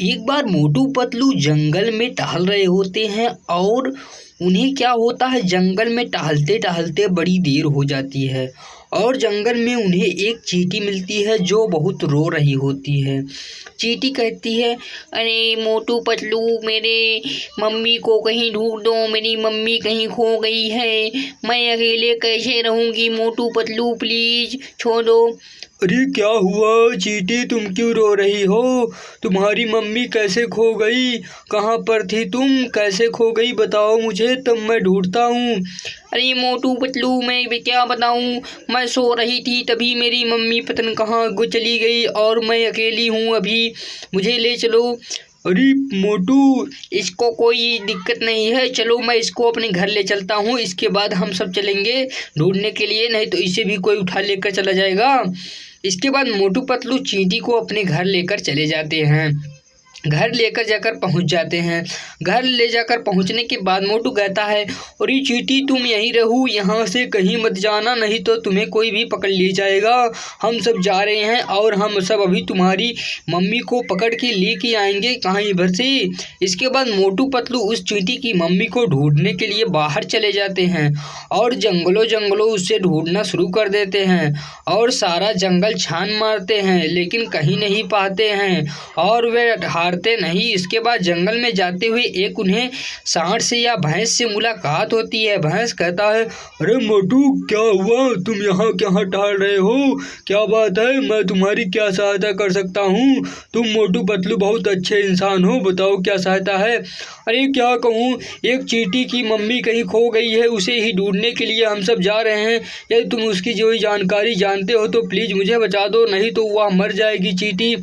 एक बार मोटू पतलू जंगल में टहल रहे होते हैं और उन्हें क्या होता है, जंगल में टहलते टहलते बड़ी देर हो जाती है और जंगल में उन्हें एक चींटी मिलती है जो बहुत रो रही होती है। चींटी कहती है, अरे मोटू पतलू, मेरे मम्मी को कहीं ढूंढ दो, मेरी मम्मी कहीं खो गई है, मैं अकेले कैसे रहूँगी, मोटू पतलू प्लीज़ छोड़ो। अरे क्या हुआ चींटी, तुम क्यों रो रही हो? तुम्हारी मम्मी कैसे खो गई? कहाँ पर थी तुम? कैसे खो गई बताओ मुझे, तब मैं ढूंढता हूँ। अरे मोटू पतलू, मैं भी क्या बताऊँ, मैं सो रही थी तभी मेरी मम्मी पता नहीं कहाँ चली गई और मैं अकेली हूँ अभी, मुझे ले चलो। अरे मोटू, इसको कोई दिक्कत नहीं है, चलो मैं इसको अपने घर ले चलता हूँ, इसके बाद हम सब चलेंगे ढूंढने के लिए, नहीं तो इसे भी कोई उठा लेकर चला जाएगा। इसके बाद मोटू पतलू चींटी को अपने घर लेकर चले जाते हैं। घर लेकर जाकर पहुंच जाते हैं। घर ले जाकर पहुंचने के बाद मोटू कहता है, अरे चींटी, तुम यहीं रहो, यहाँ से कहीं मत जाना, नहीं तो तुम्हें कोई भी पकड़ ले जाएगा। हम सब जा रहे हैं और हम सब अभी तुम्हारी मम्मी को पकड़ के लेके आएंगे कहीं भर से। इसके बाद मोटू पतलू उस चींटी की मम्मी को ढूंढने के लिए बाहर चले जाते हैं और जंगलों जंगलों उससे ढूंढना शुरू कर देते हैं और सारा जंगल छान मारते हैं, लेकिन कहीं नहीं पाते हैं और वे हारते नहीं। इसके बाद जंगल में जाते हुए एक उन्हें सांड से या भैंस से मुलाकात होती है। भैंस कहता है, अरे मोटू, क्या हुआ? तुम यहाँ क्या टहल रहे हो? क्या बात है? मैं तुम्हारी क्या सहायता कर सकता हूँ? तुम मोटू पतलू बहुत अच्छे इंसान हो, बताओ क्या सहायता है? अरे क्या कहूँ, एक चींटी की मम्मी कहीं खो गई है, उसे ही ढूंढने के लिए हम सब जा रहे हैं। यदि तुम उसकी जो जानकारी जानते हो तो प्लीज़ मुझे बचा दो, नहीं तो वह मर जाएगी चींटी।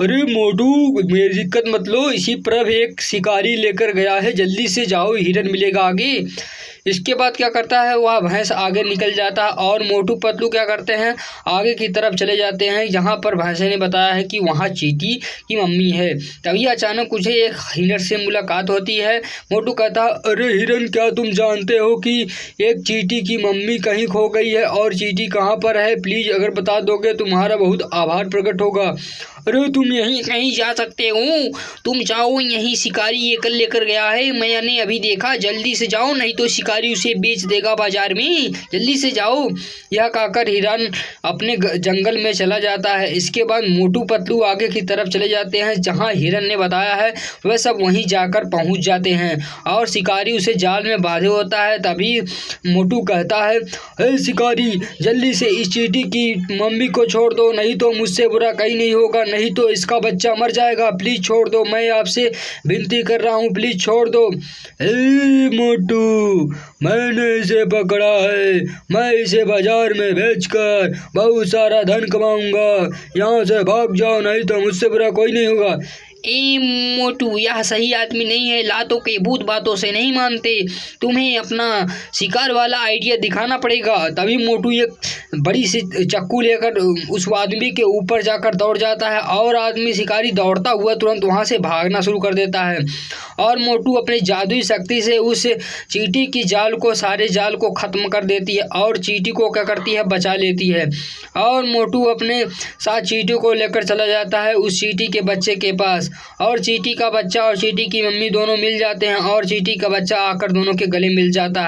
अरे मोटू, मेरी दिक्कत मत लो, इसी पर एक शिकारी लेकर गया है, जल्दी से जाओ, हिरन मिलेगा आगे। इसके बाद क्या करता है, वह भैंस आगे निकल जाता है और मोटू पतलू क्या करते हैं, आगे की तरफ चले जाते हैं जहाँ पर भैंस ने बताया है कि वहाँ चींटी की मम्मी है। तभी अचानक उसे एक हिरन से मुलाकात होती है। मोटू कहता है, अरे हिरन, क्या तुम जानते हो कि एक चींटी की मम्मी कहीं खो गई है और चींटी कहाँ पर है? प्लीज़ अगर बता दोगे तुम्हारा बहुत आभार प्रकट होगा। अरे तुम यहीं कहीं जा सकते हो, तुम जाओ, यहीं शिकारी ये कल लेकर गया है, मैंने अभी देखा, जल्दी से जाओ, नहीं तो शिकारी उसे बेच देगा बाजार में, जल्दी से जाओ। यह कहकर हिरन अपने जंगल में चला जाता है। इसके बाद मोटू पतलू आगे की तरफ चले जाते हैं जहां हिरन ने बताया है, वह सब वहीं जाकर पहुंच जाते हैं और शिकारी उसे जाल में बांधे होता है। तभी मोटू कहता है, हे शिकारी, जल्दी से इस चींटी की मम्मी को छोड़ दो, नहीं तो मुझसे बुरा कहीं नहीं होगा, नहीं तो इसका बच्चा मर जाएगा। प्लीज़ छोड़ दो, मैं आपसे विनती कर रहा हूँ, प्लीज़ छोड़ दो। हे मोटू, मैंने इसे पकड़ा है, मैं इसे बाजार में बेचकर बहुत सारा धन कमाऊंगा। यहाँ से भाग जाओ, नहीं तो मुझसे बुरा कोई नहीं होगा। ए मोटू, यह सही आदमी नहीं है, लातों के भूत बातों से नहीं मानते, तुम्हें अपना शिकार वाला आइडिया दिखाना पड़ेगा। तभी मोटू एक बड़ी सी चाकू लेकर उस आदमी के ऊपर जाकर दौड़ जाता है और आदमी शिकारी दौड़ता हुआ तुरंत वहां से भागना शुरू कर देता है और मोटू अपनी जादुई शक्ति से उस चींटी की जाल को, सारे जाल को ख़त्म कर देती है और चींटी को क्या करती है, बचा लेती है। और मोटू अपने साथ चींटी को लेकर चला जाता है उस चींटी के बच्चे के पास और चींटी का बच्चा और चींटी की मम्मी दोनों मिल जाते हैं और चींटी का बच्चा आकर दोनों के गले मिल जाता है।